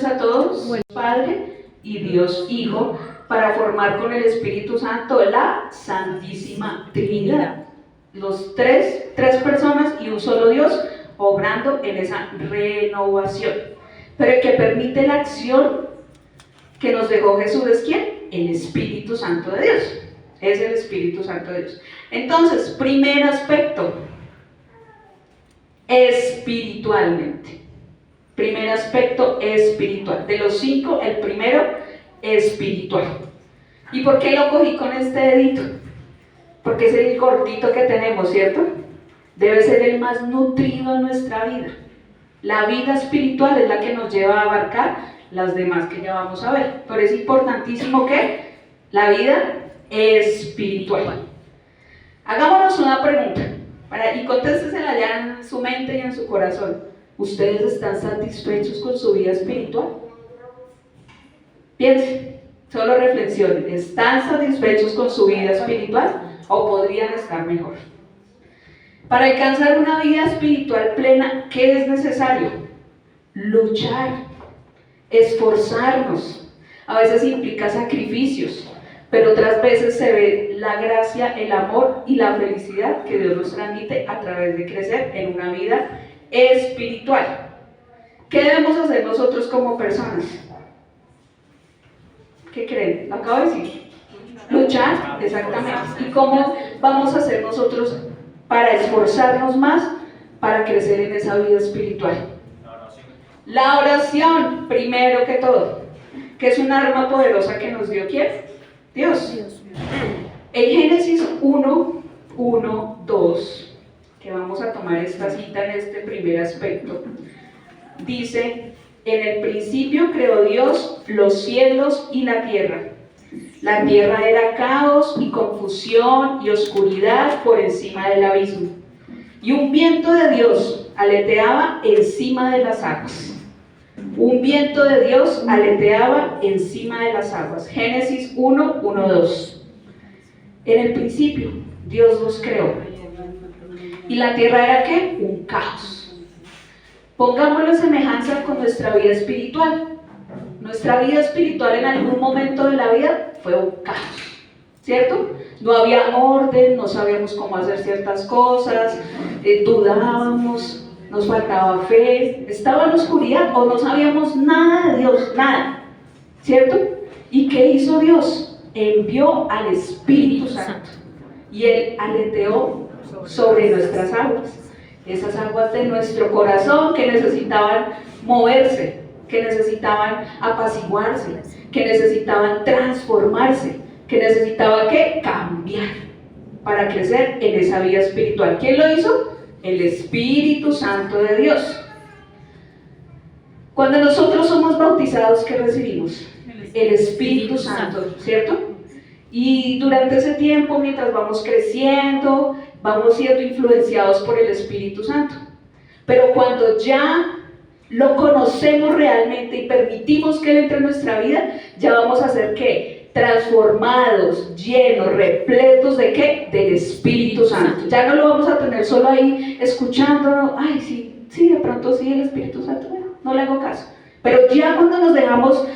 noches a todos. Bueno, Padre y Dios Hijo, para formar con el Espíritu Santo la Santísima Trinidad. Los tres personas y un solo Dios obrando en esa renovación. Pero el que permite la acción que nos dejó Jesús es ¿quién? El Espíritu Santo de Dios. Es el Espíritu Santo de Dios. Entonces, primer aspecto, espiritualmente. Primer aspecto espiritual. De los 5, el primero, espiritual. ¿Y por qué lo cogí con este dedito? Porque es el gordito que tenemos, ¿cierto? Debe ser el más nutrido en nuestra vida. La vida espiritual es la que nos lleva a abarcar las demás que ya vamos a ver. Pero es importantísimo que la vida espiritual. Hagámonos una pregunta y contéstesela ya en su mente y en su corazón. ¿Ustedes están satisfechos con su vida espiritual? Piensen, solo reflexionen. ¿Están satisfechos con su vida espiritual o podrían estar mejor? Para alcanzar una vida espiritual plena, ¿qué es necesario? Luchar, esforzarnos. A veces implica sacrificios, pero otras veces se ve la gracia, el amor y la felicidad que Dios nos transmite a través de crecer en una vida espiritual. ¿Qué debemos hacer nosotros como personas? ¿Qué creen? Lo acabo de decir. Luchar, exactamente. ¿Y cómo vamos a hacer nosotros para esforzarnos más para crecer en esa vida espiritual? La oración, primero que todo, que es un arma poderosa que nos dio ¿quién? Dios. En Génesis 1:2, que vamos a tomar esta cita en este primer aspecto, dice: en el principio creó Dios los cielos y la tierra. La tierra era caos y confusión y oscuridad por encima del abismo, y un viento de Dios aleteaba encima de las aguas. Un viento de Dios aleteaba encima de las aguas. Génesis 1:2. En el principio Dios los creó. ¿Y la tierra era qué? Un caos. Pongámoslo en semejanza con nuestra vida espiritual. Nuestra vida espiritual en algún momento de la vida fue un caos, ¿cierto? No había orden, no sabíamos cómo hacer ciertas cosas, dudábamos, nos faltaba fe, estaba en la oscuridad o no sabíamos nada de Dios, nada, ¿cierto? ¿Y qué hizo Dios? Envió al Espíritu Santo y Él aleteó sobre nuestras aguas, esas aguas de nuestro corazón que necesitaban moverse, que necesitaban apaciguarse, que necesitaban transformarse, que necesitaban ¿qué? Cambiar para crecer en esa vida espiritual. ¿Quién lo hizo? El Espíritu Santo de Dios. Cuando nosotros somos bautizados, ¿qué recibimos? El Espíritu Santo, ¿cierto? Y durante ese tiempo, mientras vamos creciendo, vamos siendo influenciados por el Espíritu Santo. Pero cuando ya lo conocemos realmente y permitimos que Él entre en nuestra vida, ya vamos a ser ¿qué? Transformados, llenos, repletos ¿de qué? Del Espíritu Santo. Ya no lo vamos a tener solo ahí escuchándolo. Ay, sí, de pronto sí, el Espíritu Santo, bueno, no le hago caso. Pero ya cuando nos dejamos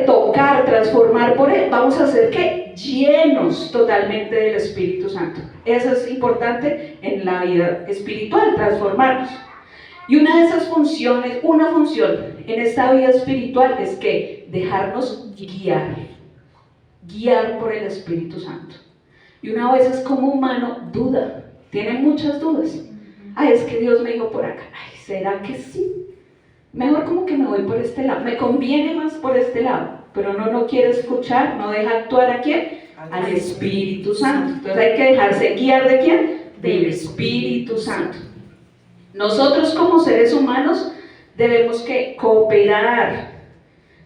tocar, transformar por Él, vamos a ser ¿qué? Llenos totalmente del Espíritu Santo. Eso es importante en la vida espiritual, transformarnos. Y una de esas funciones, una función en esta vida espiritual es que dejarnos guiar por el Espíritu Santo. Y una vez como humano duda, tiene muchas dudas. Ay, es que Dios me dijo por acá. Ay, ¿será que sí? Mejor como que me voy por este lado, me conviene más por este lado, pero no quiere escuchar, no deja actuar ¿a quién? Al Espíritu Santo. Entonces hay que dejarse guiar ¿de quién? Del Espíritu Santo. Nosotros como seres humanos debemos que cooperar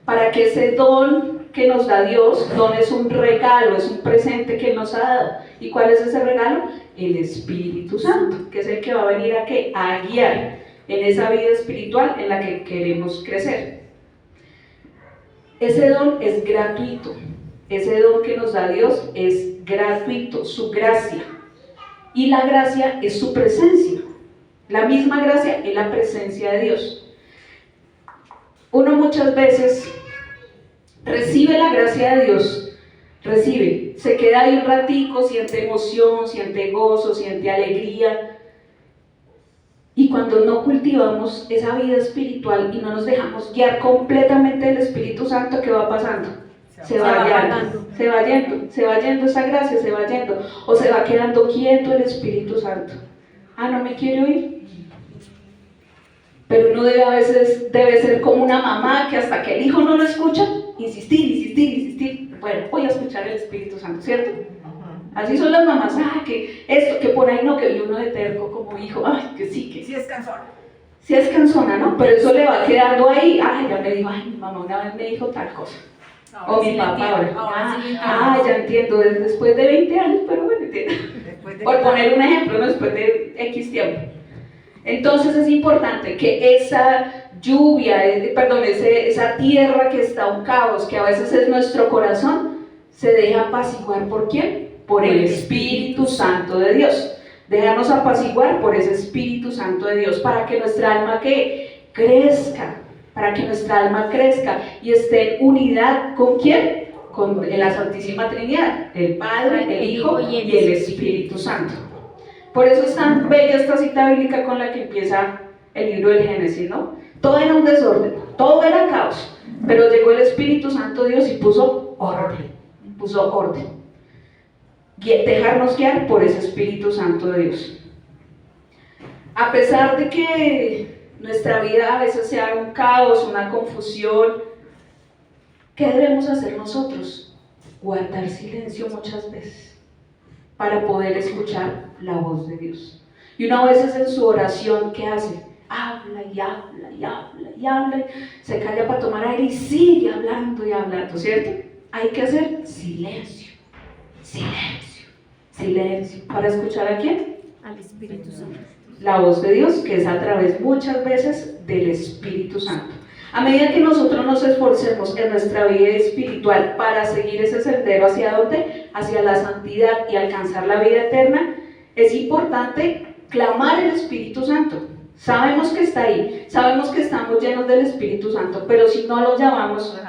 para que ese don que nos da Dios, don es un regalo, es un presente que Él nos ha dado. ¿Y cuál es ese regalo? El Espíritu Santo, que es el que va a venir ¿a qué? A guiar en esa vida espiritual en la que queremos crecer. Ese don es gratuito, ese don que nos da Dios es gratuito, su gracia. Y la gracia es su presencia. La misma gracia es la presencia de Dios. uno muchas veces recibe la gracia de Dios, se queda ahí un ratico, siente emoción, siente gozo, siente alegría, y cuando no cultivamos esa vida espiritual y no nos dejamos guiar completamente del Espíritu Santo, ¿qué va pasando? Se va yendo esa gracia, se va yendo, o se va quedando quieto el Espíritu Santo. No me quiero ir. Pero uno debe ser como una mamá que hasta que el hijo no lo escucha, insistir. Bueno, voy a escuchar el Espíritu Santo, ¿cierto? Así son las mamás, que esto, que por ahí no, que uno de terco como hijo, que sí es cansona. Sí es cansona, ¿no? Pero eso le va quedando ahí, ya me dijo, mi mamá una vez me dijo tal cosa. O mi papá ahora. Ya entiendo, después de 20 años, pero bueno, entiendo. Por poner un ejemplo, ¿no? Después de X tiempo. Entonces es importante que esa lluvia, esa tierra que está un caos, que a veces es nuestro corazón, se deje apaciguar ¿por quién? Por el Espíritu Santo de Dios. Dejarnos apaciguar por ese Espíritu Santo de Dios para que nuestra alma crezca, y esté en unidad ¿con quién? Con la Santísima Trinidad, el Padre, el Hijo y el Espíritu Santo. Por eso es tan bella esta cita bíblica con la que empieza el libro del Génesis, ¿no? Todo era un desorden, todo era caos, pero llegó el Espíritu Santo de Dios y puso orden. Dejarnos guiar por ese Espíritu Santo de Dios. A pesar de que nuestra vida a veces sea un caos, una confusión, ¿qué debemos hacer nosotros? Guardar silencio muchas veces para poder escuchar la voz de Dios. Y una vez en su oración, ¿qué hace? Habla, se calla para tomar aire y sigue hablando, ¿cierto? Hay que hacer silencio. ¿Para escuchar a quién? Al Espíritu Santo. La voz de Dios, que es a través muchas veces del Espíritu Santo. A medida que nosotros nos esforcemos en nuestra vida espiritual para seguir ese sendero hacia dónde, hacia la santidad y alcanzar la vida eterna, es importante clamar el Espíritu Santo. Sabemos que está ahí, sabemos que estamos llenos del Espíritu Santo, pero si no lo llamamos,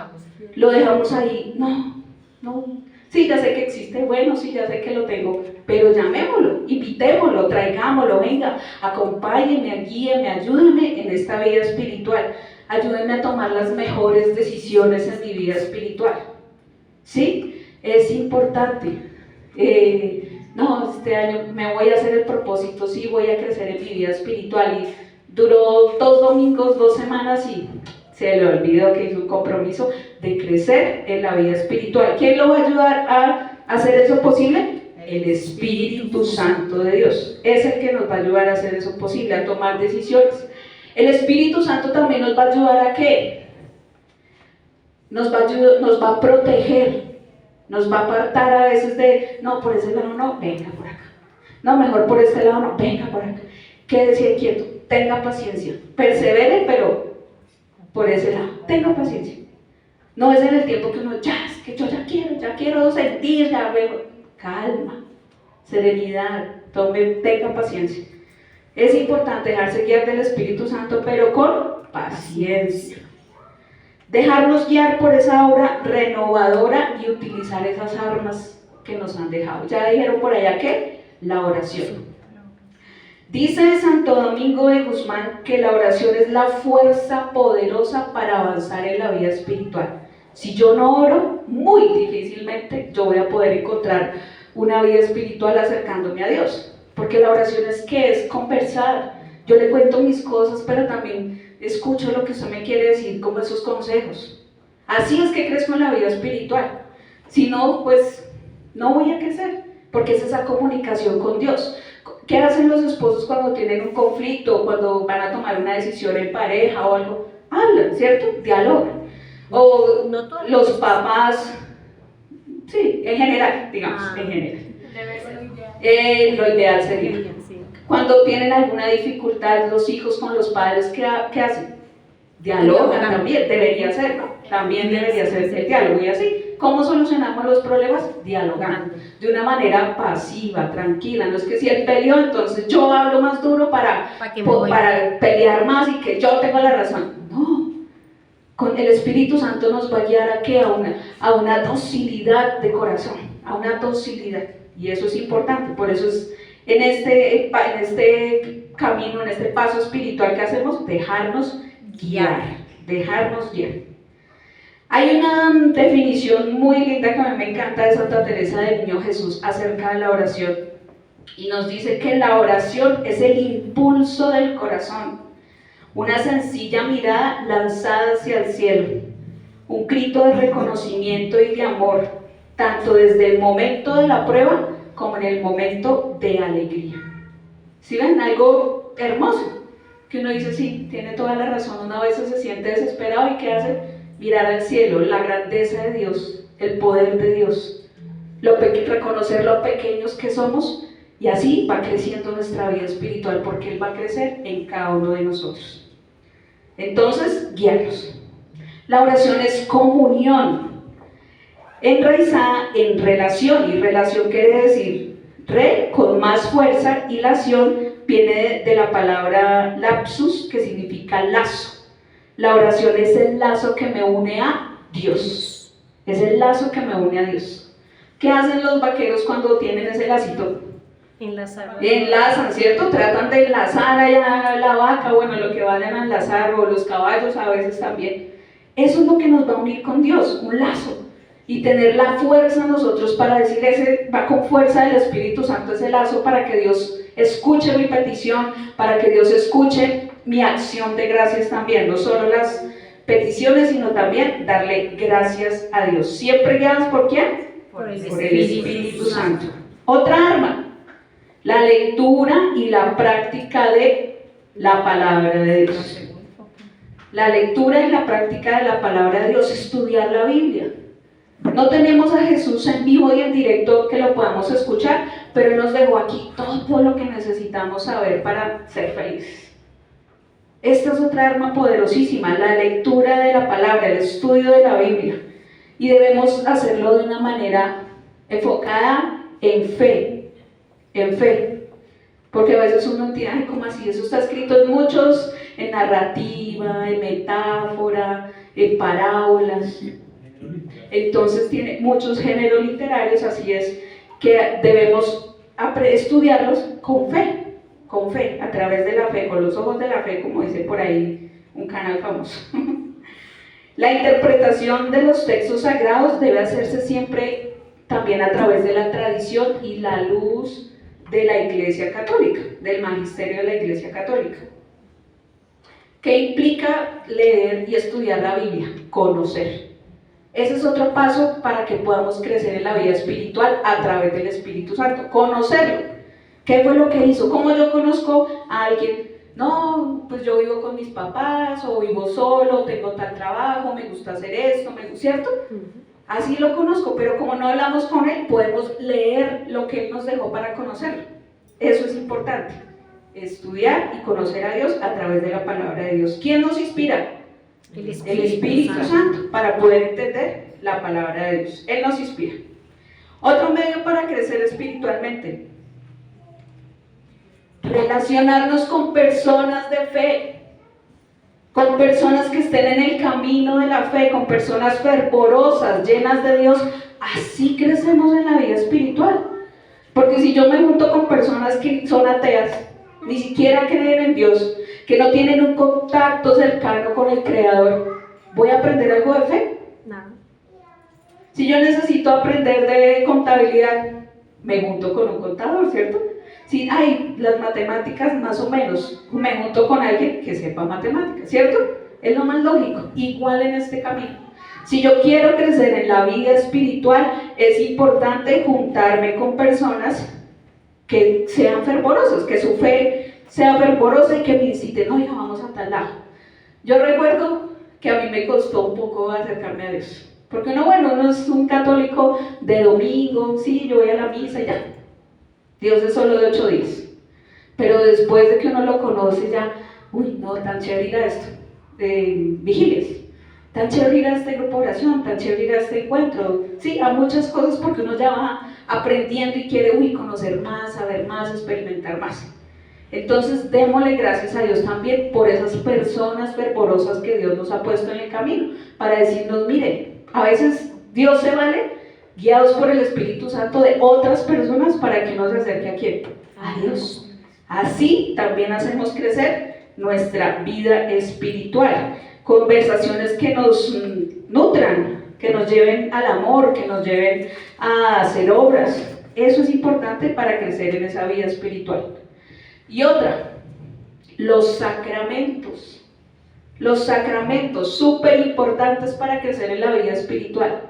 lo dejamos ahí. No. Sí, ya sé que existe, bueno, sí, ya sé que lo tengo, pero llamémoslo, invitémoslo, traigámoslo, venga, acompáñenme, guíenme, ayúdenme en esta vida espiritual. Ayúdenme a tomar las mejores decisiones en mi vida espiritual. ¿Sí? Es importante. Este año me voy a hacer el propósito, sí, voy a crecer en mi vida espiritual. Y duró 2 domingos, 2 semanas y se le olvidó que hizo un compromiso de crecer en la vida espiritual. ¿Quién lo va a ayudar a hacer eso posible? El Espíritu Santo de Dios. Es el que nos va a ayudar a hacer eso posible, a tomar decisiones. El Espíritu Santo también nos va a ayudar a ¿qué? Nos va a proteger, nos va a apartar a veces de, no, por ese lado no, venga por acá. No, mejor por este lado no, venga por acá. Quédese quieto, tenga paciencia, persevere, pero por ese lado, tenga paciencia. No es en el tiempo que uno, es que yo ya quiero sentir, ya veo. Calma, serenidad, tenga paciencia. Es importante dejarse guiar del Espíritu Santo, pero con paciencia. Dejarnos guiar por esa obra renovadora y utilizar esas armas que nos han dejado. Ya dijeron por allá que la oración. Dice Santo Domingo de Guzmán que la oración es la fuerza poderosa para avanzar en la vida espiritual. Si yo no oro, muy difícilmente yo voy a poder encontrar una vida espiritual acercándome a Dios. Porque la oración es ¿qué? Es conversar. Yo le cuento mis cosas, pero también escucho lo que usted me quiere decir como esos consejos. Así es que crezco en la vida espiritual. Si no, pues no voy a crecer, porque es esa comunicación con Dios. ¿Qué hacen los esposos cuando tienen un conflicto, cuando van a tomar una decisión en pareja o algo? Hablan, ¿cierto? Dialogan. O no los papás, sí, en general, digamos, en general. Lo ideal sería. Cuando tienen alguna dificultad los hijos con los padres, ¿qué hacen? Dialogan también, debería ser, ¿no? También debería ser el diálogo. Y así, ¿cómo solucionamos los problemas? Dialogando, de una manera pasiva, tranquila. No es que si él peleó, entonces yo hablo más duro para pelear más y que yo tengo la razón. No, Con el Espíritu Santo nos va a guiar a ¿qué? A una docilidad de corazón, a una docilidad. Y eso es importante, por eso es en este camino, en este paso espiritual que hacemos, dejarnos guiar, dejarnos guiar. Hay una definición muy linda que a mí me encanta de Santa Teresa del Niño Jesús acerca de la oración, y nos dice que la oración es el impulso del corazón, una sencilla mirada lanzada hacia el cielo, un grito de reconocimiento y de amor, tanto desde el momento de la prueba como en el momento de alegría. ¿Sí ven? Algo hermoso, que uno dice, sí, tiene toda la razón, uno a veces se siente desesperado y ¿qué hace? Mirar al cielo, la grandeza de Dios, el poder de Dios, reconocer lo pequeños que somos, y así va creciendo nuestra vida espiritual, porque Él va a crecer en cada uno de nosotros. Entonces, guiarnos. La oración es comunión, enraizada en relación, y relación quiere decir re con más fuerza, y lación viene de la palabra lapsus, que significa lazo. La oración es el lazo que me une a Dios, es el lazo que me une a Dios. ¿Qué hacen los vaqueros cuando tienen ese lacito? Enlazan, ¿cierto? Tratan de enlazar allá la vaca, bueno, lo que vayan a enlazar, o los caballos a veces también. Eso es lo que nos va a unir con Dios, un lazo, y tener la fuerza nosotros para decir, ese va con fuerza del Espíritu Santo ese lazo, para que Dios escuche mi petición, para que Dios escuche mi acción de gracias también, no solo las peticiones, sino también darle gracias a Dios, siempre guiados ¿por quién? Por el Espíritu Santo. Otra arma, la lectura y la práctica de la palabra de Dios. La lectura y la práctica de la palabra de Dios, estudiar la Biblia. No tenemos a Jesús en vivo y en directo que lo podamos escuchar, pero Él nos dejó aquí todo lo que necesitamos saber para ser felices. Esta es otra arma poderosísima, la lectura de la palabra, el estudio de la Biblia. Y debemos hacerlo de una manera enfocada en fe. Porque a veces uno entiende, ay, ¿cómo así? Eso está escrito en muchos, en narrativa, en metáfora, en parábolas. Entonces tiene muchos géneros literarios, así es que debemos estudiarlos con fe, a través de la fe, con los ojos de la fe, como dice por ahí un canal famoso. La interpretación de los textos sagrados debe hacerse siempre también a través de la tradición y la luz de la Iglesia Católica, del magisterio de la Iglesia Católica. ¿Qué implica leer y estudiar la Biblia? Conocer. Ese es otro paso para que podamos crecer en la vida espiritual a través del Espíritu Santo, conocerlo. ¿Qué fue lo que hizo? ¿Cómo yo conozco a alguien? No, pues yo vivo con mis papás, o vivo solo, tengo tal trabajo, me gusta hacer esto, ¿cierto? Así lo conozco, pero como no hablamos con Él, podemos leer lo que Él nos dejó para conocerlo. Eso es importante, estudiar y conocer a Dios a través de la palabra de Dios. ¿Quién nos inspira? El Espíritu Santo, para poder entender la palabra de Dios. Él nos inspira. Otro medio para crecer espiritualmente: relacionarnos con personas de fe, con personas que estén en el camino de la fe, con personas fervorosas, llenas de Dios. Así crecemos en la vida espiritual. Porque si yo me junto con personas que son ateas, ni siquiera creen en Dios, que no tienen un contacto cercano con el Creador, ¿voy a aprender algo de fe? No. Si yo necesito aprender de contabilidad, me junto con un contador, ¿cierto? Si hay las matemáticas más o menos, me junto con alguien que sepa matemáticas, ¿cierto? Es lo más lógico. Igual en este camino. Si yo quiero crecer en la vida espiritual, es importante juntarme con personas que sean fervorosas, que su fe sea fervorosa y que me inciten, oiga, vamos a tal lado. Yo recuerdo que a mí me costó un poco acercarme a Dios, porque uno es un católico de domingo, sí, yo voy a la misa y ya. Dios es solo de 8 días, pero después de que uno lo conoce ya, uy, no, tan chévere ir a esto, vigilias, tan chévere ir a este grupo de oración, tan chévere ir a este encuentro, sí, a muchas cosas, porque uno ya va aprendiendo y quiere, conocer más, saber más, experimentar más. Entonces démosle gracias a Dios también por esas personas fervorosas que Dios nos ha puesto en el camino, para decirnos, miren, a veces Dios se vale, guiados por el Espíritu Santo, de otras personas para que uno se acerque ¿a quién? A Dios. Así también hacemos crecer nuestra vida espiritual. Conversaciones que nos nutran, que nos lleven al amor, que nos lleven a hacer obras. Eso es importante para crecer en esa vida espiritual. Y otra, los sacramentos. Los sacramentos, súper importantes para crecer en la vida espiritual.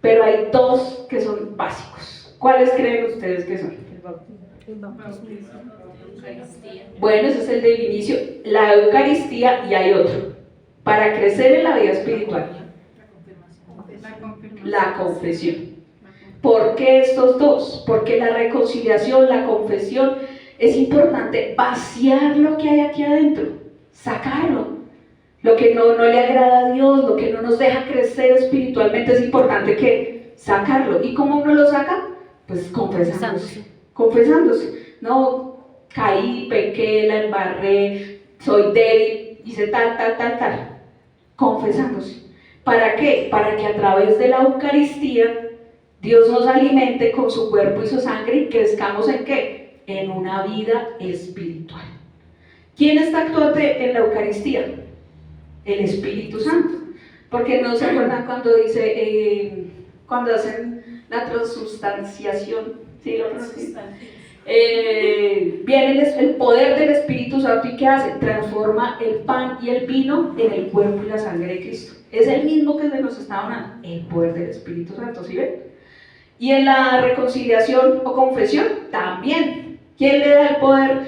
Pero hay dos que son básicos. ¿Cuáles creen ustedes que son? El bautismo. Bueno, ese es el del inicio, la Eucaristía, y hay otro. Para crecer en la vida espiritual, la confesión. ¿Por qué estos dos? Porque la reconciliación, la confesión, es importante vaciar lo que hay aquí adentro, sacarlo. Lo que no le agrada a Dios, lo que no nos deja crecer espiritualmente, es importante que sacarlo. ¿Y cómo uno lo saca? Pues confesándose. Confesándose. No, caí, pequé, la embarré, soy débil, hice tal. Confesándose. ¿Para qué? Para que a través de la Eucaristía Dios nos alimente con su cuerpo y su sangre y crezcamos ¿en qué? En una vida espiritual. ¿Quién está actuante en la Eucaristía? El Espíritu Santo. Porque no se acuerdan cuando dice, cuando hacen la transubstanciación, ¿sí lo pronuncian? Viene el poder del Espíritu Santo y ¿qué hace? Transforma el pan y el vino en el cuerpo y la sangre de Cristo. Es el mismo que se nos está hablando, el poder del Espíritu Santo, ¿sí ven? Y en la reconciliación o confesión también. ¿Quién le da el poder?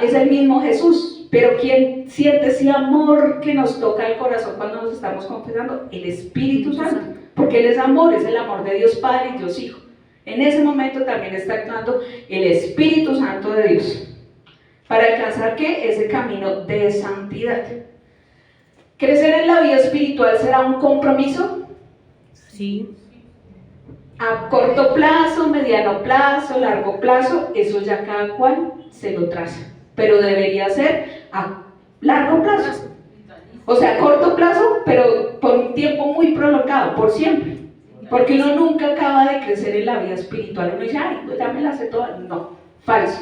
Es el mismo Jesús. Pero ¿quién siente ese amor que nos toca el corazón cuando nos estamos confesando? El Espíritu Santo. Porque Él es amor, es el amor de Dios Padre y Dios Hijo. En ese momento también está actuando el Espíritu Santo de Dios. ¿Para alcanzar qué? Ese camino de santidad. ¿Crecer en la vida espiritual será un compromiso? Sí. A corto plazo, mediano plazo, largo plazo, eso ya cada cual se lo traza. Pero debería ser a largo plazo. O sea, a corto plazo, pero por un tiempo muy prolongado, por siempre. Porque uno nunca acaba de crecer en la vida espiritual. Uno dice, ay, pues ya me la sé toda. No, falso.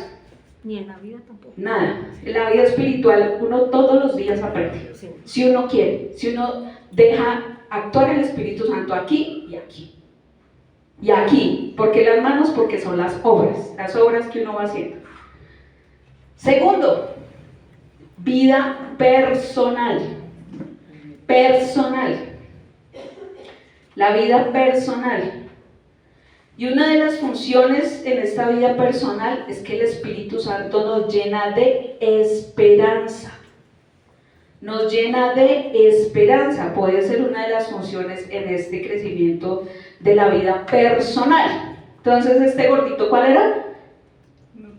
Ni en la vida tampoco. Nada. En la vida espiritual uno todos los días aprende. Sí. Si uno quiere, si uno deja actuar el Espíritu Santo aquí y aquí. Y aquí. ¿Por qué las manos? Porque son las obras que uno va haciendo. Segundo, vida personal. Personal. La vida personal. Y una de las funciones en esta vida personal es que el Espíritu Santo nos llena de esperanza. Nos llena de esperanza. Puede ser una de las funciones en este crecimiento de la vida personal. Entonces, ¿este gordito cuál era?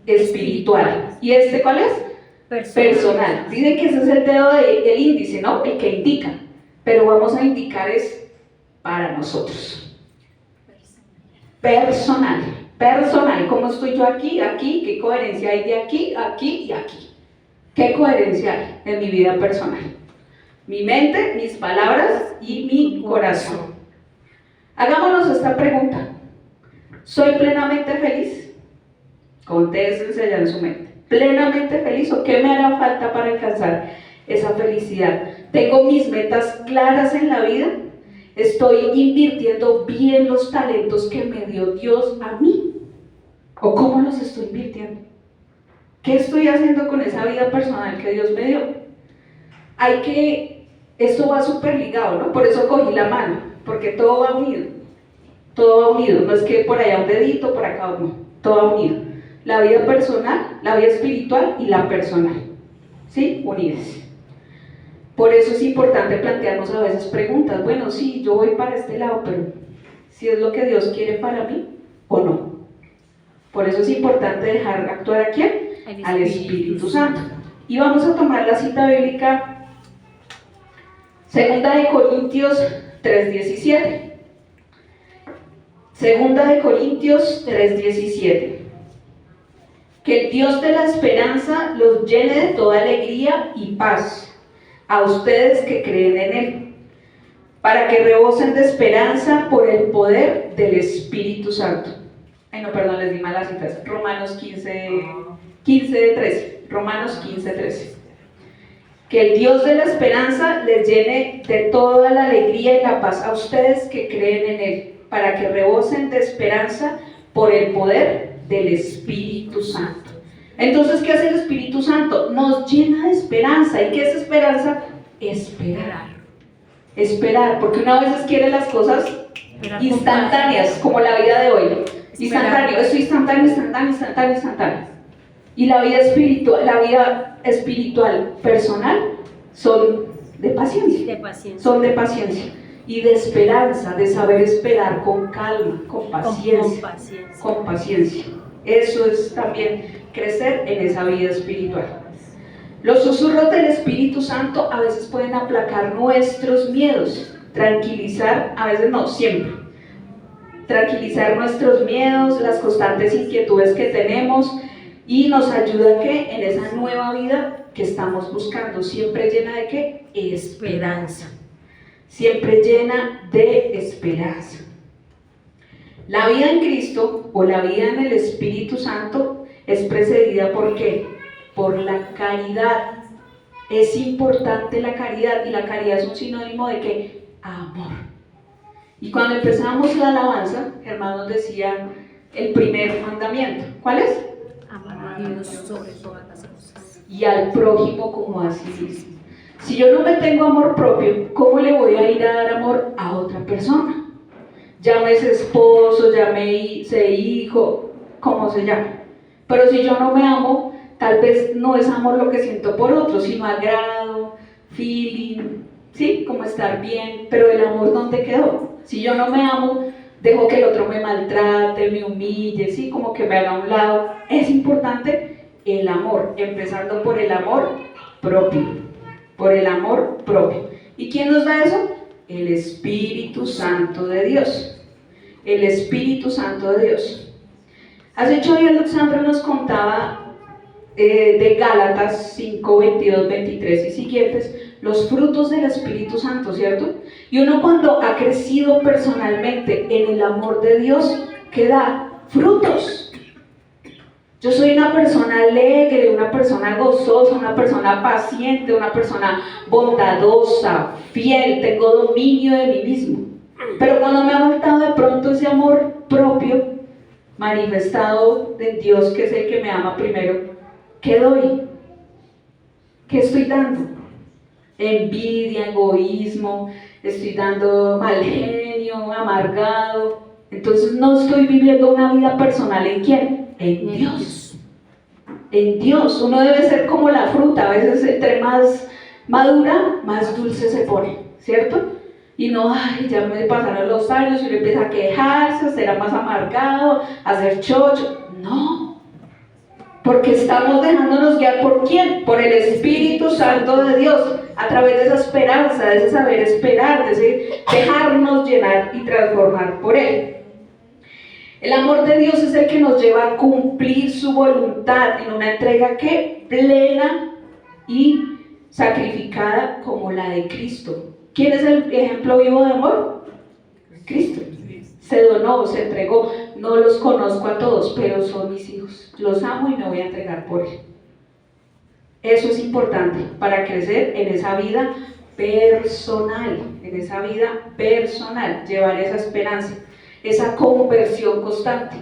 Espiritual. ¿Y este cuál es? Personal. Dice que ese es el dedo del índice, ¿no? El que indica. Pero vamos a indicar es para nosotros. Personal. ¿Cómo estoy yo aquí? ¿Qué coherencia hay de aquí, aquí y aquí? ¿Qué coherencia hay en mi vida personal? Mi mente, mis palabras y mi corazón. Hagámonos esta pregunta. ¿Soy plenamente feliz? Contéstense allá en su mente. ¿Plenamente feliz o qué me hará falta para alcanzar esa felicidad? ¿Tengo mis metas claras en la vida? ¿Estoy invirtiendo bien los talentos que me dio Dios a mí? ¿O cómo los estoy invirtiendo? ¿Qué estoy haciendo con esa vida personal que Dios me dio? Esto va súper ligado, ¿no? Por eso cogí la mano, porque todo va unido. Todo va unido, no es que por allá un dedito, por acá uno, todo va unido. La vida personal, la vida espiritual y la personal, ¿sí? Unidas. Por eso es importante plantearnos a veces preguntas. Bueno, sí, yo voy para este lado, pero ¿si es lo que Dios quiere para mí o no? Por eso es importante dejar actuar ¿a quién? Al Espíritu Santo. Y vamos a tomar la cita bíblica 2 Corintios 3:17. 2 Corintios 3:17. Que el Dios de la esperanza los llene de toda alegría y paz, a ustedes que creen en Él, para que rebosen de esperanza por el poder del Espíritu Santo. Ay, no, perdón, les di malas citas. Romanos 15:13. Romanos 15:13. Que el Dios de la esperanza les llene de toda la alegría y la paz a ustedes que creen en Él, para que rebosen de esperanza por el poder del Espíritu Santo. Entonces, ¿qué hace el Espíritu Santo? Nos llena de esperanza. ¿Y qué es esperanza? Esperar, porque una vez quiere las cosas instantáneas, como la vida de hoy. Instantáneo, esto instantáneo. Y la vida espiritual, personal, son de paciencia. Son de paciencia. Y de esperanza, de saber esperar con calma, con paciencia. Eso es también crecer en esa vida espiritual. Los susurros del Espíritu Santo a veces pueden aplacar nuestros miedos, tranquilizar, a veces no, siempre, tranquilizar nuestros miedos, las constantes inquietudes que tenemos, y nos ayuda a que en esa nueva vida que estamos buscando, siempre llena de ¿qué? Esperanza. Siempre llena de esperanza. La vida en Cristo o la vida en el Espíritu Santo es precedida ¿por qué? Por la caridad. Es importante la caridad, y la caridad es un sinónimo de ¿qué? Amor. Y cuando empezamos la alabanza, Germán nos decía el primer mandamiento. ¿Cuál es? Amar a Dios sobre todas las cosas. Y al prójimo como a sí mismo. Si yo no me tengo amor propio, ¿cómo le voy a ir a dar amor a otra persona? Llámese esposo, llámese hijo, como se llame. Pero si yo no me amo, tal vez no es amor lo que siento por otro, sino agrado, feeling, ¿sí? Como estar bien. Pero el amor, ¿dónde quedó? Si yo no me amo, dejo que el otro me maltrate, me humille, ¿sí? Como que me haga a un lado. Es importante el amor, empezando por el amor propio. Por el amor propio. ¿Y quién nos da eso? El Espíritu Santo de Dios. El Espíritu Santo de Dios. Hace 8 días Alexandra nos contaba de Gálatas 5, 22, 23 y siguientes, los frutos del Espíritu Santo, ¿cierto? Y uno cuando ha crecido personalmente en el amor de Dios, ¿qué da? Frutos. Yo soy una persona alegre, una persona gozosa, una persona paciente, una persona bondadosa, fiel, tengo dominio de mí mismo. Pero cuando me ha faltado de pronto ese amor propio, manifestado de Dios, que es el que me ama primero, ¿qué doy? ¿Qué estoy dando? Envidia, egoísmo, estoy dando mal genio, amargado. Entonces no estoy viviendo una vida personal ¿en quién? En Dios. En Dios. Uno debe ser como la fruta, a veces entre más madura, más dulce se pone, ¿cierto? Y no, ay, ya me pasaron los años y uno empieza a quejarse, a ser más amargado, a hacer chocho. No, porque estamos dejándonos guiar ¿por quién? Por el Espíritu Santo de Dios, a través de esa esperanza, de ese saber esperar, de ese dejarnos llenar y transformar por Él. El amor de Dios es el que nos lleva a cumplir su voluntad en una entrega que plena y sacrificada como la de Cristo. ¿Quién es el ejemplo vivo de amor? Cristo. Se donó, se entregó. No los conozco a todos, pero son mis hijos. Los amo y me voy a entregar por Él. Eso es importante para crecer en esa vida personal, llevar esa esperanza, esa conversión constante.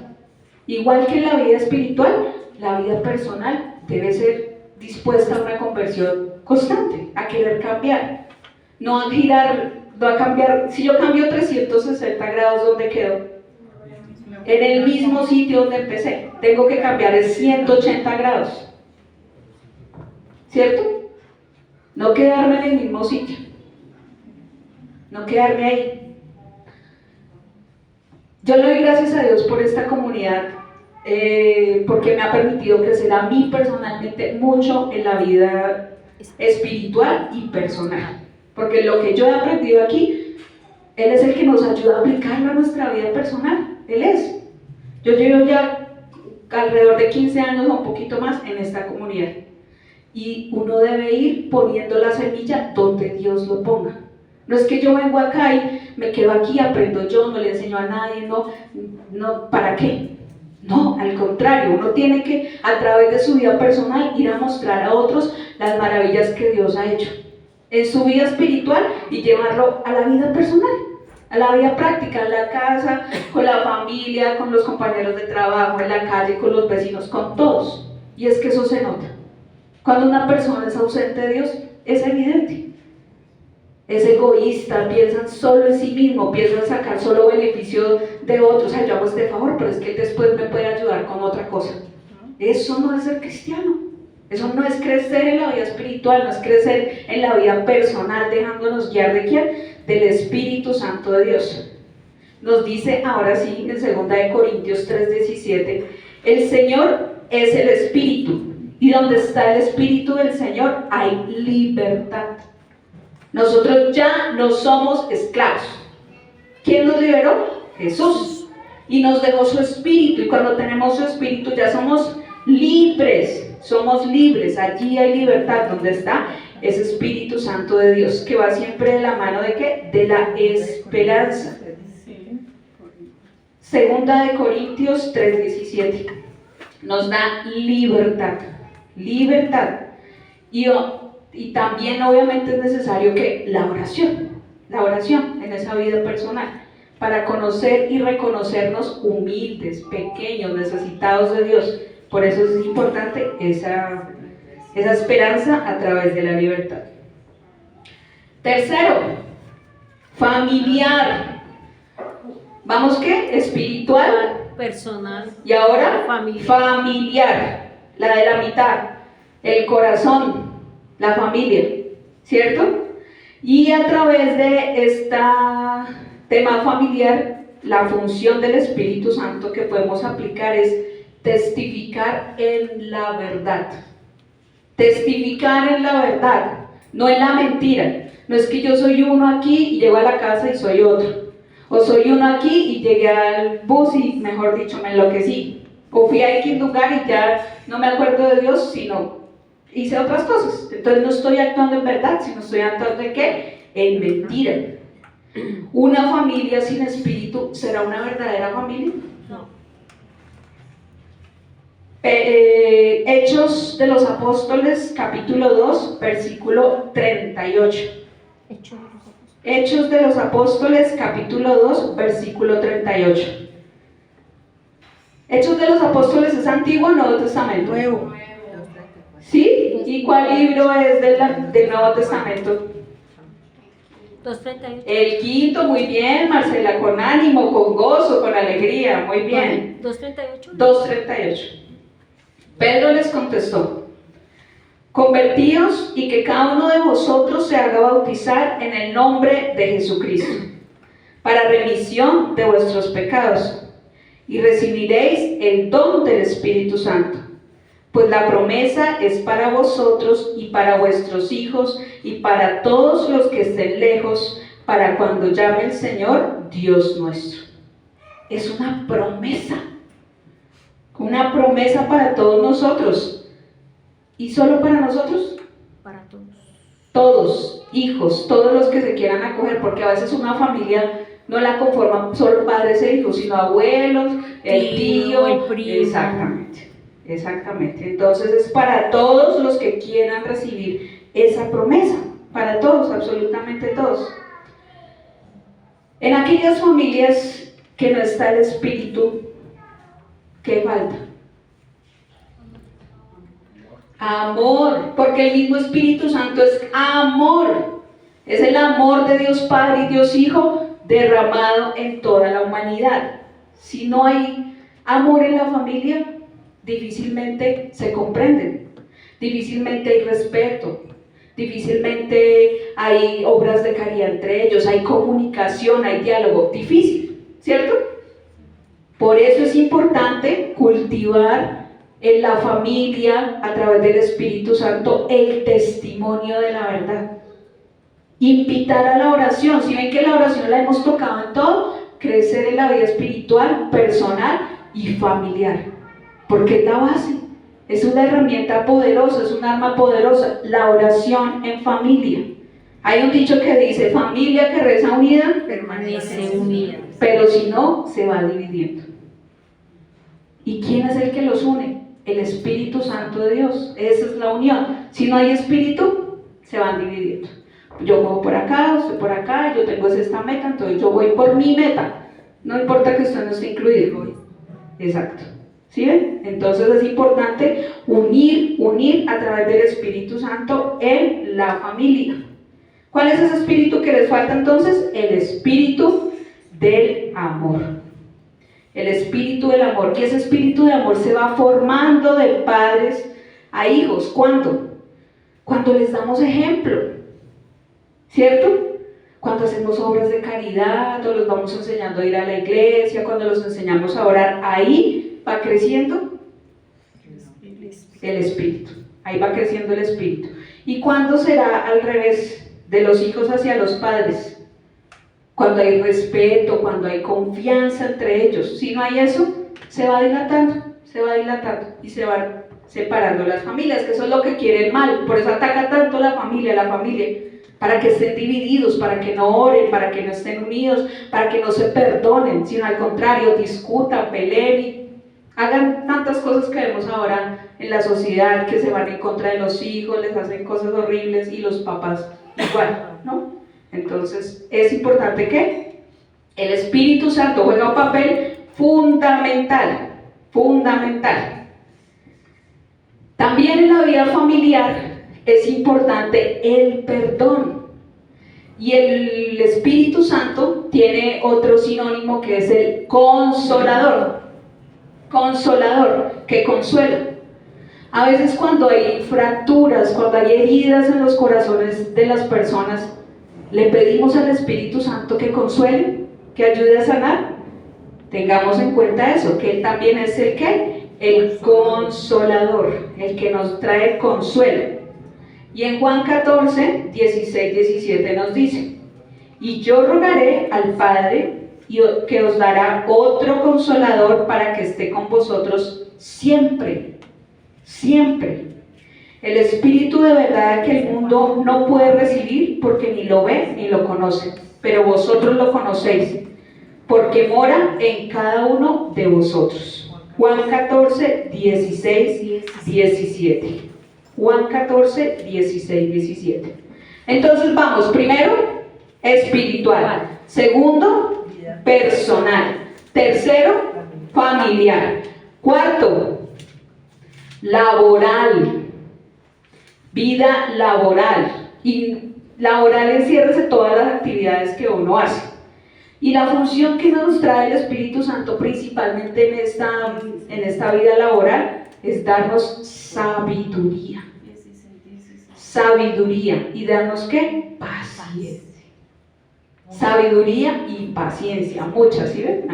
Igual que en la vida espiritual, la vida personal debe ser dispuesta a una conversión constante, a querer cambiar, no a girar, no a cambiar. Si yo cambio 360 grados, ¿dónde quedo? En el mismo sitio donde empecé. Tengo que cambiar el 180 grados, ¿cierto? No quedarme en el mismo sitio, no quedarme ahí. Yo le doy gracias a Dios por esta comunidad, porque me ha permitido crecer a mí personalmente mucho en la vida espiritual y personal, porque lo que yo he aprendido aquí, Él es el que nos ayuda a aplicarlo a nuestra vida personal. Él es. Yo llevo ya alrededor de 15 años o un poquito más en esta comunidad. Y uno debe ir poniendo la semilla donde Dios lo ponga. No es que yo vengo acá y me quedo aquí, aprendo yo, no le enseño a nadie, no, ¿para qué? No, al contrario, uno tiene que a través de su vida personal ir a mostrar a otros las maravillas que Dios ha hecho en su vida espiritual y llevarlo a la vida personal, a la vida práctica, en la casa, con la familia, con los compañeros de trabajo, en la calle, con los vecinos, con todos. Y es que eso se nota. Cuando una persona es ausente de Dios, es evidente. Es egoísta, piensan solo en sí mismo, piensan sacar solo beneficio de otros. Ay, yo hago este favor, pero es que él después me puede ayudar con otra cosa. Eso no es ser cristiano. Eso no es crecer en la vida espiritual, no es crecer en la vida personal, dejándonos guiar ¿de quién? Del Espíritu Santo de Dios. Nos dice ahora sí en 2 Corintios 3:17, el Señor es el Espíritu, y donde está el Espíritu del Señor hay libertad. Nosotros ya no somos esclavos. ¿Quién nos liberó? Jesús. Y nos dejó su Espíritu, y cuando tenemos su Espíritu ya somos libres. Somos libres, allí hay libertad, donde está ese Espíritu Santo de Dios, que va siempre de la mano ¿de qué? De la esperanza. Segunda de Corintios 3:17 nos da libertad, y también obviamente es necesario que la oración en esa vida personal, para conocer y reconocernos humildes, pequeños, necesitados de Dios. Por eso es importante esa esperanza a través de la libertad. Tercero, familiar. ¿Vamos qué? Espiritual, personal y ahora familiar. la de la mitad, el corazón, la familia, ¿cierto? Y a través de este tema familiar, la función del Espíritu Santo que podemos aplicar es testificar en la verdad. Testificar en la verdad, no en la mentira. No es que yo soy uno aquí y llego a la casa y soy otro. O soy uno aquí y llegué al bus y, mejor dicho, me enloquecí. O fui a X lugar y ya no me acuerdo de Dios, sino hice otras cosas. Entonces no estoy actuando en verdad, sino estoy actuando en ¿qué? En mentira. ¿Una familia sin espíritu será una verdadera familia? No. Hechos de los Apóstoles, capítulo 2, versículo 38. Hechos de los Apóstoles, capítulo 2, versículo 38. Hechos de los Apóstoles es Antiguo o Nuevo Testamento. Nuevo. ¿Sí? ¿Y cuál libro es del Nuevo Testamento? 2:38. El quinto, muy bien, Marcela, con ánimo, con gozo, con alegría, muy bien. 2:38. 2:38. Pedro les contestó: convertíos y que cada uno de vosotros se haga bautizar en el nombre de Jesucristo, para remisión de vuestros pecados, y recibiréis el don del Espíritu Santo, pues la promesa es para vosotros y para vuestros hijos y para todos los que estén lejos, para cuando llame el Señor Dios nuestro. Es una promesa para todos nosotros. ¿Y solo para nosotros? Para todos. Todos, hijos, todos los que se quieran acoger, porque a veces una familia no la conforman solo padres e hijos, sino abuelos, el tío, el primo. Exactamente. Entonces es para todos los que quieran recibir esa promesa, para todos, absolutamente todos. En aquellas familias que no está el Espíritu, ¿qué falta? Amor, porque el mismo Espíritu Santo es amor. Es el amor de Dios Padre y Dios Hijo derramado en toda la humanidad. Si no hay amor en la familia, difícilmente se comprenden, difícilmente hay respeto, difícilmente hay obras de caridad entre ellos, hay comunicación, hay diálogo, difícil, ¿cierto? Por eso es importante cultivar en la familia, a través del Espíritu Santo, el testimonio de la verdad. Invitar a la oración. Si ven que la oración la hemos tocado en todo, crecer en la vida espiritual, personal y familiar. porque es la base. Es una herramienta poderosa, es un arma poderosa, la oración en familia. Hay un dicho que dice, familia que reza unida, Permanece unida. pero si no, se va dividiendo. ¿Y quién es el que los une? El Espíritu Santo de Dios. Esa es la unión. Si no hay Espíritu, se van dividiendo. Yo voy por acá, usted por acá, yo tengo esta meta, entonces yo voy por mi meta. No importa que usted no esté incluido. Exacto. ¿Sí ven? Entonces es importante unir a través del Espíritu Santo en la familia. ¿Cuál es ese espíritu que les falta entonces? El espíritu del amor. El espíritu del amor. Y ese espíritu de amor se va formando de padres a hijos. ¿Cuándo? Cuando les damos ejemplo. ¿Cierto? Cuando hacemos obras de caridad, o los vamos enseñando a ir a la iglesia, cuando los enseñamos a orar, ahí va creciendo el espíritu. Ahí va creciendo el espíritu. ¿Y cuándo será al revés? De los hijos hacia los padres, cuando hay respeto, cuando hay confianza entre ellos. Si no hay eso, se va dilatando y se van separando las familias, que eso es lo que quiere el mal. Por eso ataca tanto la familia, para que estén divididos, para que no oren, para que no estén unidos, para que no se perdonen, sino al contrario, discutan, peleen y hagan tantas cosas que vemos ahora en la sociedad, que se van en contra de los hijos, les hacen cosas horribles y los papás igual, ¿no? Entonces es importante que el Espíritu Santo juega un papel fundamental. También en la vida familiar es importante el perdón. Y el Espíritu Santo tiene otro sinónimo que es el consolador, que consuela. A veces cuando hay fracturas, cuando hay heridas en los corazones de las personas, le pedimos al Espíritu Santo que consuele, que ayude a sanar. Tengamos en cuenta eso, que Él también es el ¿qué? El consolador, el que nos trae consuelo. Y en Juan 14, 16, 17 nos dice, y yo rogaré al Padre que os dará otro consolador para que esté con vosotros siempre. El Espíritu de verdad que el mundo no puede recibir porque ni lo ve ni lo conoce, pero vosotros lo conocéis, porque mora en cada uno de vosotros. Juan 14, 16, 17. Juan 14, 16, 17. Entonces vamos, primero, espiritual. Segundo, personal. Tercero, familiar. Cuarto, laboral. Vida laboral. Y laboral encierra todas las actividades que uno hace. Y la función que nos trae el Espíritu Santo principalmente en esta vida laboral es darnos sabiduría. Sabiduría. ¿Y darnos qué? Paciencia. Sabiduría y paciencia. Muchas, ¿sí ven?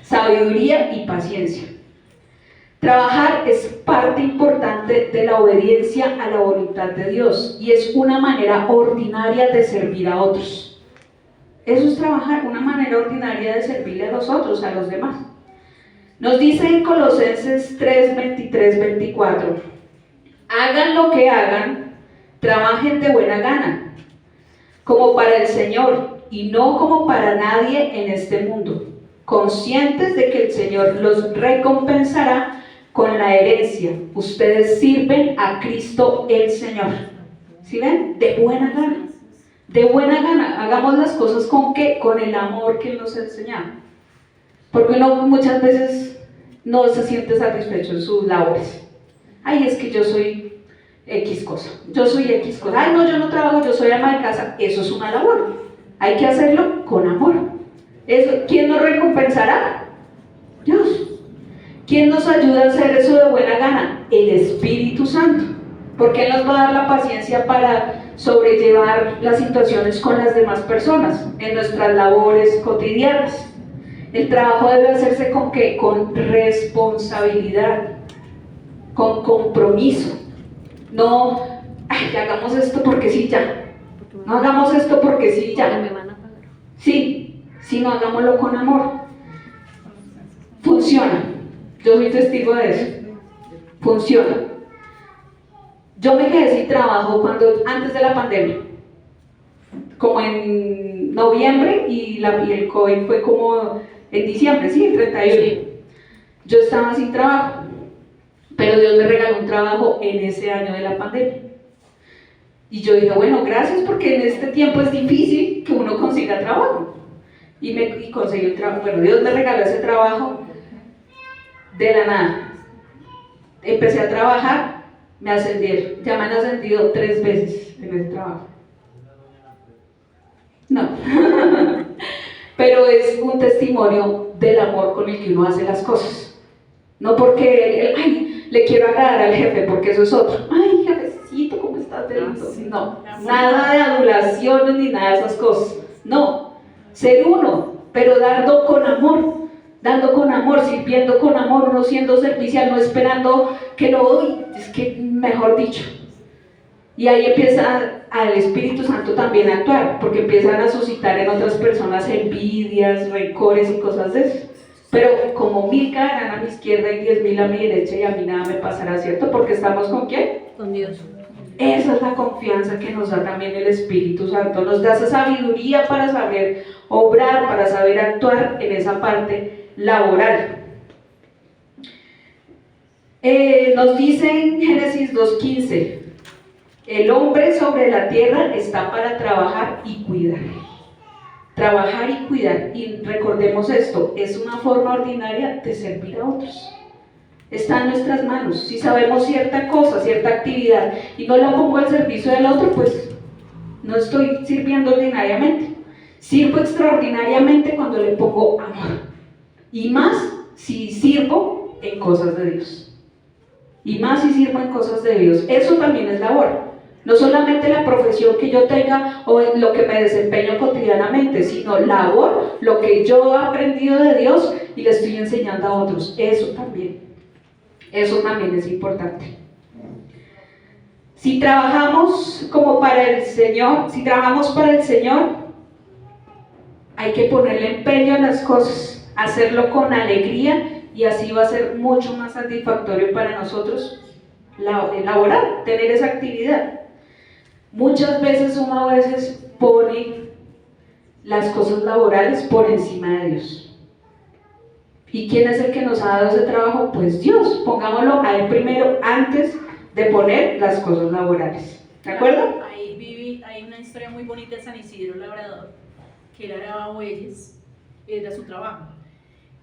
Sabiduría y paciencia. Trabajar es parte importante de la obediencia a la voluntad de Dios y es una manera ordinaria de servir a otros. Eso es trabajar, una manera ordinaria de servirle a los otros, a los demás. Nos dice en Colosenses 3, 23, 24, hagan lo que hagan, trabajen de buena gana, como para el Señor y no como para nadie en este mundo, conscientes de que el Señor los recompensará con la herencia. Ustedes sirven a Cristo el Señor. ¿Sí ven? De buena gana. De buena gana. Hagamos las cosas ¿con qué? Con el amor que Él nos enseña. Porque uno muchas veces no se siente satisfecho en sus labores. Ay, es que yo soy X cosa. Yo soy X cosa. Ay, no, yo no trabajo, yo soy ama de casa. Eso es una labor. Hay que hacerlo con amor. Eso, ¿quién nos recompensará? Dios. ¿Quién nos ayuda a hacer eso de buena gana? El Espíritu Santo. Porque Él nos va a dar la paciencia para sobrellevar las situaciones con las demás personas en nuestras labores cotidianas. El trabajo debe hacerse ¿con qué? Con responsabilidad, con compromiso. No, ay, hagamos esto porque sí, ya. No hagamos esto porque sí, ya. Me van a pagar. Sí, sino hagámoslo con amor. Funciona. Yo soy testigo de eso. Funciona. Yo me quedé sin trabajo antes de la pandemia, como en noviembre, y el COVID fue como en diciembre, sí, el 31. Sí. Yo estaba sin trabajo, pero Dios me regaló un trabajo en ese año de la pandemia. Y yo dije, bueno, gracias, porque en este tiempo es difícil que uno consiga trabajo. Y conseguí un trabajo. Bueno, Dios me regaló ese trabajo de la nada. Empecé a trabajar, me ascendieron. Ya me han ascendido 3 veces en ese trabajo. No. Pero es un testimonio del amor con el que uno hace las cosas. No porque ay, le quiero agradar al jefe, porque eso es otro. Ay, jefecito, ¿cómo estás de lindo? No, nada de adulaciones ni nada de esas cosas. No, ser uno, pero dando con amor, sirviendo con amor, no siendo servicial, no esperando que es que mejor dicho. Y ahí empieza al Espíritu Santo también a actuar, porque empiezan a suscitar en otras personas envidias, rencores y cosas de eso. Pero como 1000 caerán a mi izquierda y 10.000 a mi derecha, y a mí nada me pasará, ¿cierto? Porque estamos ¿con quién? Con Dios. Esa es la confianza que nos da también el Espíritu Santo. Nos da esa sabiduría para saber obrar, para saber actuar en esa parte laboral. Nos dice en Génesis 2:15, el hombre sobre la tierra está para trabajar y cuidar. Trabajar y cuidar, y recordemos esto, es una forma ordinaria de servir a otros. Está en nuestras manos. Si sabemos cierta cosa, cierta actividad, y no la pongo al servicio del otro, pues no estoy sirviendo ordinariamente. Sirvo extraordinariamente cuando le pongo amor, y más si sirvo en cosas de Dios. Y más si sirvo en cosas de Dios. Eso también es labor. No solamente la profesión que yo tenga o lo que me desempeño cotidianamente, sino labor, lo que yo he aprendido de Dios y le estoy enseñando a otros. Eso también es importante. Si trabajamos para el Señor, hay que ponerle empeño en las cosas, hacerlo con alegría, y así va a ser mucho más satisfactorio para nosotros laborar, tener esa actividad. Muchas veces uno pone las cosas laborales por encima de Dios. ¿Y quién es el que nos ha dado ese trabajo? Pues Dios. Pongámoslo a Él primero antes de poner las cosas laborales. ¿De acuerdo? Hay una historia muy bonita de San Isidro Labrador, que él araba bueyes, era su trabajo.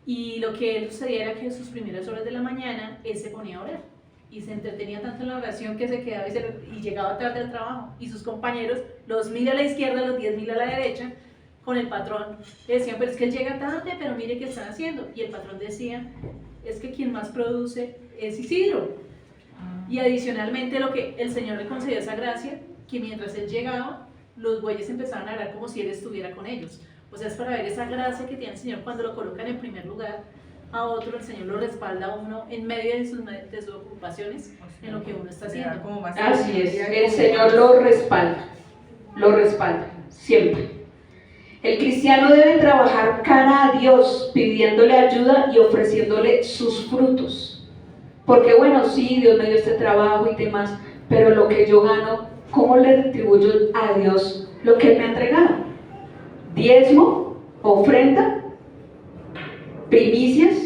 Y lo que él sucedía era que en sus primeras horas de la mañana, él se ponía a orar. Y se entretenía tanto en la oración que se quedaba y llegaba tarde al trabajo. Y sus compañeros, los 1000 a la izquierda, los 10.000 a la derecha, con el patrón, le decían, pero es que él llega tarde, pero mire qué están haciendo. Y el patrón decía, es que quien más produce es Isidro. Y adicionalmente lo que el Señor le concedió esa gracia, que mientras él llegaba, los bueyes empezaban a orar como si él estuviera con ellos. O sea, es para ver esa gracia que tiene el Señor cuando lo colocan en primer lugar. A otro, el Señor lo respalda a uno en medio de sus ocupaciones, en lo que uno está haciendo. Así es, el Señor lo respalda, siempre. El cristiano debe trabajar cara a Dios, pidiéndole ayuda y ofreciéndole sus frutos. Porque bueno, sí, Dios me dio este trabajo y demás, pero lo que yo gano, ¿cómo le retribuyo a Dios lo que Él me ha entregado? Diezmo, ofrenda, primicias.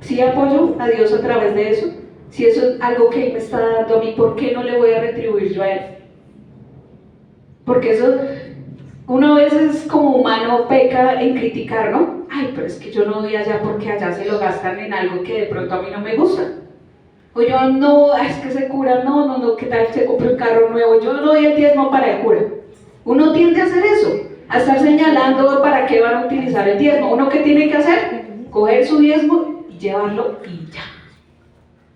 ¿Sí apoyo a Dios a través de eso? Si eso es algo que Él me está dando a mí, ¿por qué no le voy a retribuir yo a Él? Porque eso, uno a veces como humano peca en criticar, ¿no? Ay, pero es que yo no doy allá porque allá se lo gastan en algo que de pronto a mí no me gusta. O yo no, es que ese cura, no, ¿qué tal se compra un carro nuevo? Yo no doy el diezmo para el cura. Uno tiende a hacer eso, a estar señalando para qué van a utilizar el diezmo. ¿Uno qué tiene que hacer? Coger su diezmo y llevarlo y ya.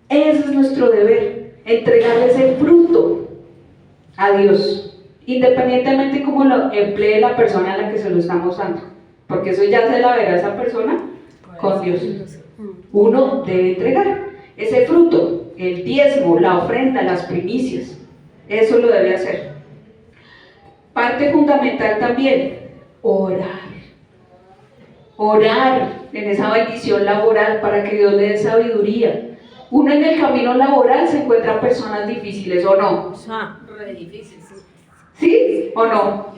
Ese es nuestro deber, entregarle ese fruto a Dios, independientemente cómo lo emplee la persona a la que se lo estamos dando, porque eso ya se la verá esa persona con Dios. Uno debe entregar ese fruto, el diezmo, la ofrenda, las primicias. Eso lo debe hacer. Parte fundamental también, orar. Orar en esa bendición laboral para que Dios le dé sabiduría. Uno en el camino laboral se encuentra personas difíciles, ¿o no? Re difícil. ¿Sí o no?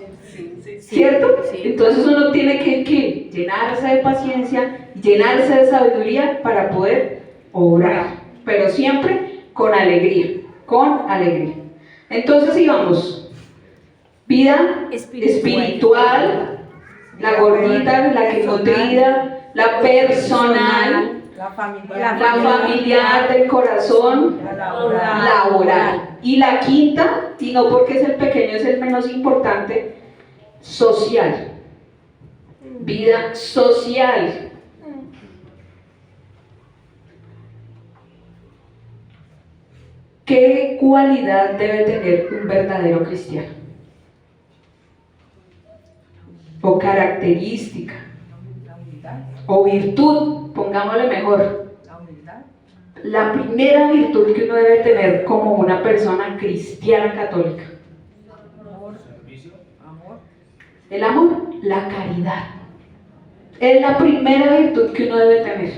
¿Cierto? Entonces uno tiene que llenarse de paciencia, llenarse de sabiduría para poder orar, pero siempre con alegría, con alegría. Entonces íbamos, vida espiritual, la gordita, la que nutrida, la personal, la familiar del corazón, laboral. Y la quinta, y no porque es el pequeño, es el menos importante, social. Vida social. ¿Qué cualidad debe tener un verdadero cristiano? O característica, o virtud, pongámosle mejor. La primera virtud que uno debe tener como una persona cristiana católica. El amor, la caridad. Es la primera virtud que uno debe tener.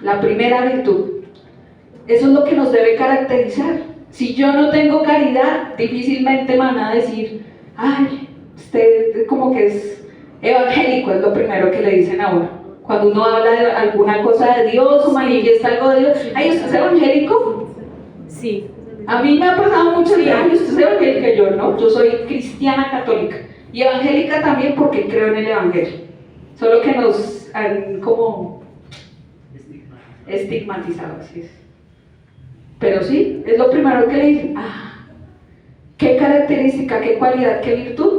La primera virtud. Eso es lo que nos debe caracterizar. Si yo no tengo caridad, difícilmente me van a decir, ay, usted como que es evangélico, es lo primero que le dicen ahora. Cuando uno habla de alguna cosa de Dios o manifiesta algo de Dios, ay, ¿usted es evangélico? Sí. A mí me ha pasado mucho de años, usted es evangélica, yo no, yo soy cristiana católica y evangélica también porque creo en el evangelio, solo que nos han como estigmatizado, así es. Pero sí, es lo primero que le dicen. ¿Qué característica, qué cualidad, qué virtud?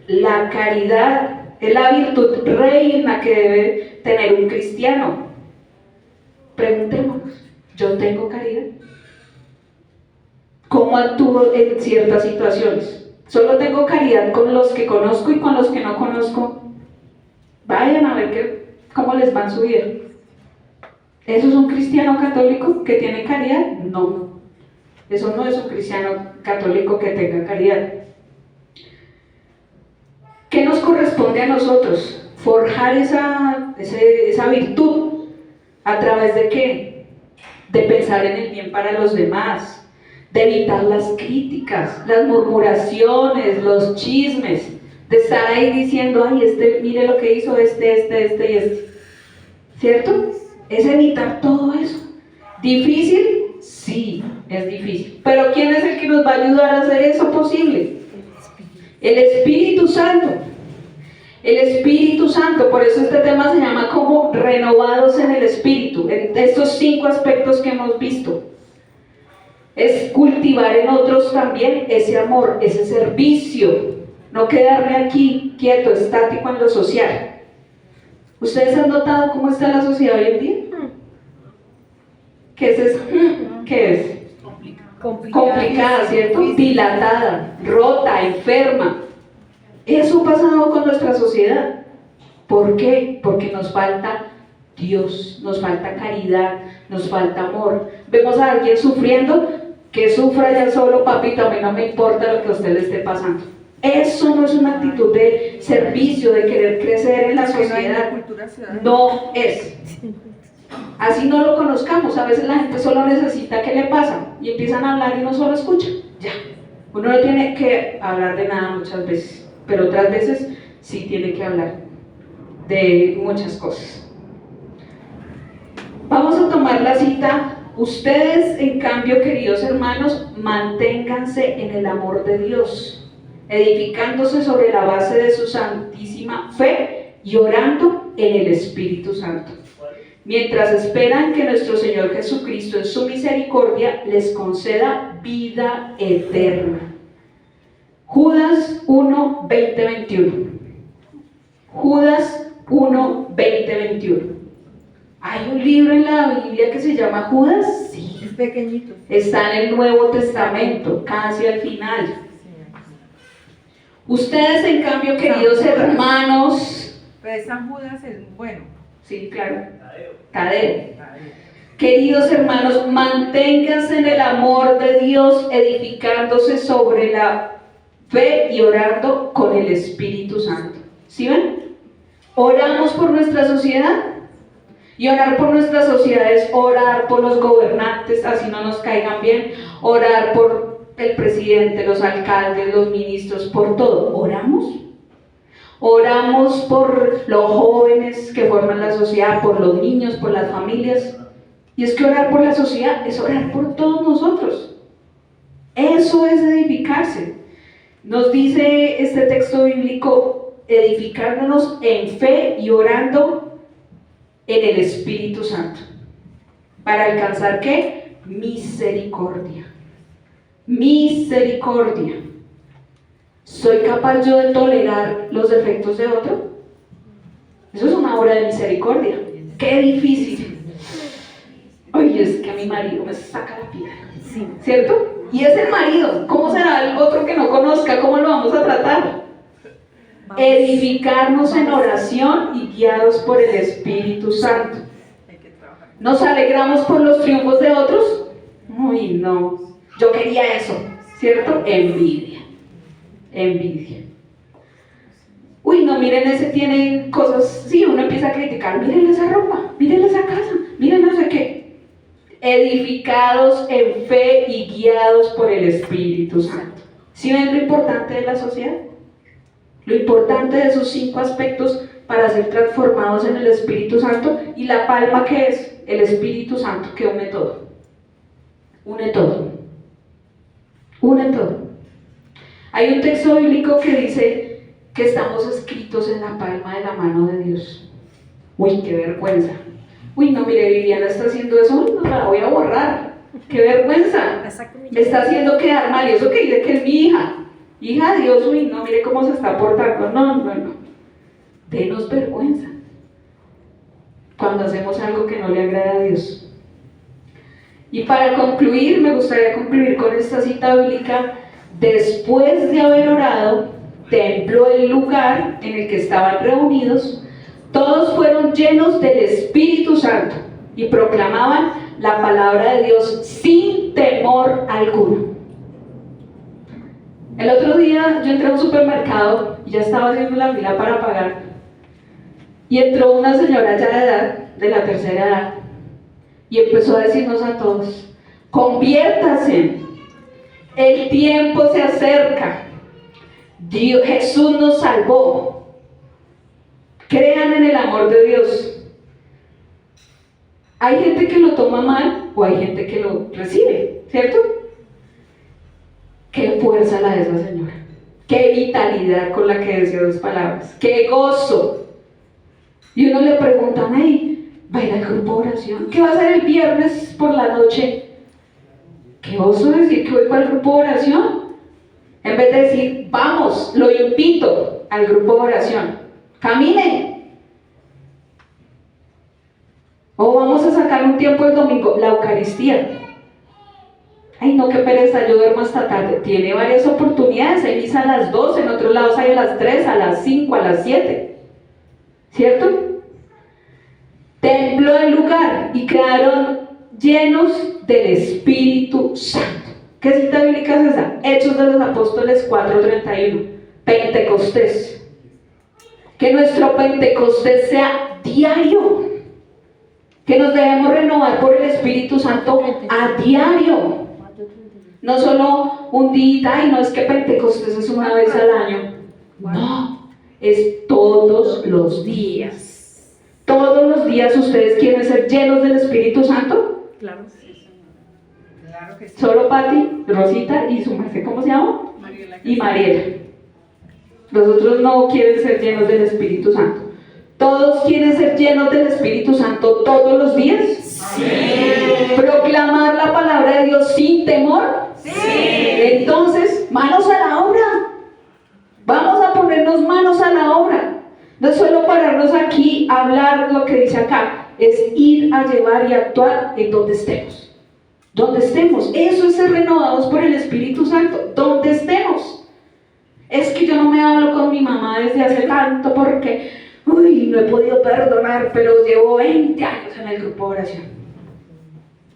La caridad es la virtud reina que debe tener un cristiano. Preguntémonos, ¿yo tengo caridad? ¿Cómo actúo en ciertas situaciones? ¿Solo tengo caridad con los que conozco y con los que no conozco? Vayan a ver cómo les va en su vida. ¿Eso es un cristiano católico que tiene caridad? No, eso no es un cristiano católico que tenga caridad. ¿Qué nos corresponde a nosotros? Forjar esa virtud. ¿A través de qué? De pensar en el bien para los demás, de evitar las críticas, las murmuraciones, los chismes, de estar ahí diciendo, ay, mire lo que hizo este y este. ¿Cierto? Es evitar todo eso. ¿Difícil? Sí, es difícil. Pero ¿quién es el que nos va a ayudar a hacer eso posible? El Espíritu Santo. El Espíritu Santo, por eso este tema se llama como renovados en el Espíritu, en estos 5 aspectos que hemos visto. Es cultivar en otros también ese amor, ese servicio, no quedarme aquí quieto, estático en lo social. ¿Ustedes han notado cómo está la sociedad hoy en día? ¿Qué es? Complicada, ¿cierto? Dilatada, rota, enferma. Eso ha pasado con nuestra sociedad. ¿Por qué? Porque nos falta Dios, nos falta caridad, nos falta amor. Vemos a alguien sufriendo, que sufra ya solo, papito, a mí no me importa lo que a usted le esté pasando. Eso no es una actitud de servicio, de querer crecer en la sociedad. No es. Así no lo conozcamos. A veces la gente solo necesita que le pasa y empiezan a hablar y no solo escucha. Ya. Uno no tiene que hablar de nada muchas veces, pero otras veces sí tiene que hablar de muchas cosas. Vamos a tomar la cita. Ustedes, en cambio, queridos hermanos, manténganse en el amor de Dios, edificándose sobre la base de su santísima fe y orando en el Espíritu Santo, mientras esperan que nuestro Señor Jesucristo en su misericordia les conceda vida eterna. Judas 1, 20, 21. Judas 1, 20, 21. ¿Hay un libro en la Biblia que se llama Judas? Sí. Es pequeñito. Está en el Nuevo Testamento, casi al final. Ustedes, en cambio, queridos hermanos... Pues San Judas es bueno. Sí, claro. Tadeo. Queridos hermanos, manténganse en el amor de Dios, edificándose sobre la fe y orando con el Espíritu Santo. ¿Sí ven? Oramos por nuestra sociedad. Y orar por nuestra sociedad es orar por los gobernantes, así no nos caigan bien, orar por el presidente, los alcaldes, los ministros, por todo. ¿Oramos? Oramos por los jóvenes que forman la sociedad, por los niños, por las familias. Y es que orar por la sociedad es orar por todos nosotros. Eso es edificarse. Nos dice este texto bíblico, edificándonos en fe y orando en el Espíritu Santo. ¿Para alcanzar qué? Misericordia. Misericordia. ¿Soy capaz yo de tolerar los defectos de otro? Eso es una obra de misericordia. ¡Qué difícil! Oye, es que a mi marido me saca la piedra. Sí. ¿Cierto? Y es el marido. ¿Cómo será el otro que no conozca? ¿Cómo lo vamos a tratar? Edificarnos en oración y guiados por el Espíritu Santo. ¿Nos alegramos por los triunfos de otros? Uy, no. Yo quería eso, ¿cierto? Envidia. Envidia. Uy, no, miren, ese tiene cosas. Sí, uno empieza a criticar. Miren esa ropa, miren esa casa, miren no sé qué. Edificados en fe y guiados por el Espíritu Santo. ¿Sí ven lo importante de la sociedad? Lo importante de esos 5 aspectos para ser transformados en el Espíritu Santo. Y la palma que es el Espíritu Santo, que une todo. Une todo. Une todo. Hay un texto bíblico que dice que estamos escritos en la palma de la mano de Dios. Uy, qué vergüenza. Uy, no, mire, Viviana está haciendo eso. Uy, no, la voy a borrar. Qué vergüenza. Me está haciendo quedar mal. Y eso que dice que es mi hija. Hija de Dios, uy, no, mire cómo se está portando. No. Denos vergüenza cuando hacemos algo que no le agrada a Dios. Y para concluir, me gustaría concluir con esta cita bíblica. Después de haber orado, tembló el lugar en el que estaban reunidos. Todos fueron llenos del Espíritu Santo y proclamaban la palabra de Dios sin temor alguno. El otro día yo entré a un supermercado y ya estaba haciendo la fila para pagar. Y entró una señora ya de edad, de la tercera edad, y empezó a decirnos a todos: conviértase, el tiempo se acerca, Jesús nos salvó, crean en el amor de Dios. Hay gente que lo toma mal o hay gente que lo recibe, ¿cierto? Qué fuerza la de esa señora, qué vitalidad con la que decía dos palabras, qué gozo. Y uno le pregunta: ay, ¿va a ir al grupo de oración? ¿Qué va a hacer el viernes por la noche? Qué oso decir que voy para el grupo de oración, en vez de decir: vamos, lo invito al grupo de oración, camine. O vamos a sacar un tiempo el domingo, la Eucaristía. Ay, no, qué pereza, yo duermo hasta tarde. Tiene varias oportunidades, hay misa a las 12, en otros lados hay a las 3, a las 5, a las 7, ¿cierto? Tembló el lugar y quedaron llenos del Espíritu Santo. ¿Qué cita bíblica es esa? Hechos de los Apóstoles 4:31. Pentecostés. Que nuestro Pentecostés sea diario. Que nos debemos renovar por el Espíritu Santo a diario. No solo un día, y no es que Pentecostés es una vez al año. No, es todos los días. Todos los días ustedes quieren ser llenos del Espíritu Santo. Claro. Claro que sí. Solo Pati, Rosita y su merced, ¿cómo se llama? Mariela. Y Mariela. Los otros no quieren ser llenos del Espíritu Santo. ¿Todos quieren ser llenos del Espíritu Santo todos los días? Sí. ¿Proclamar la palabra de Dios sin temor? Sí. Entonces, manos a la obra. Vamos a ponernos manos a la obra. No es solo pararnos aquí a hablar lo que dice acá, es ir a llevar y actuar en donde estemos. Donde estemos. Eso es ser renovados por el Espíritu Santo. Donde estemos. Es que yo no me hablo con mi mamá desde hace tanto porque, uy, no he podido perdonar, pero llevo 20 años en el grupo de oración.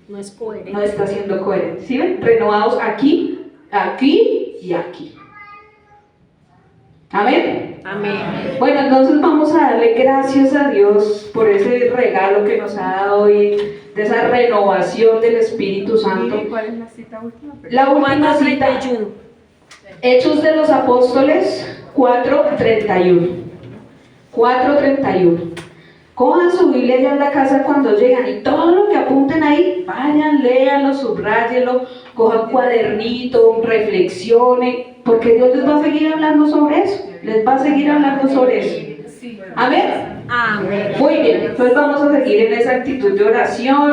No es coherente. No está siendo coherente. ¿Sí ven? Renovados aquí, aquí y aquí. Amén. Amén. Bueno, entonces vamos a darle gracias a Dios por ese regalo que nos ha dado hoy, de esa renovación del Espíritu Santo. ¿Y cuál es la cita última? La última cita, 4:31. Hechos de los Apóstoles 4:31. 4:31. Cojan su Biblia ya en la casa cuando llegan y todo lo que apunten ahí, vayan, léanlo, subrayenlo, cojan cuadernito, reflexionen, porque Dios les va a seguir hablando sobre eso, les va a seguir hablando sobre eso. Amén. Amén. Muy bien, entonces vamos a seguir en esa actitud de oración.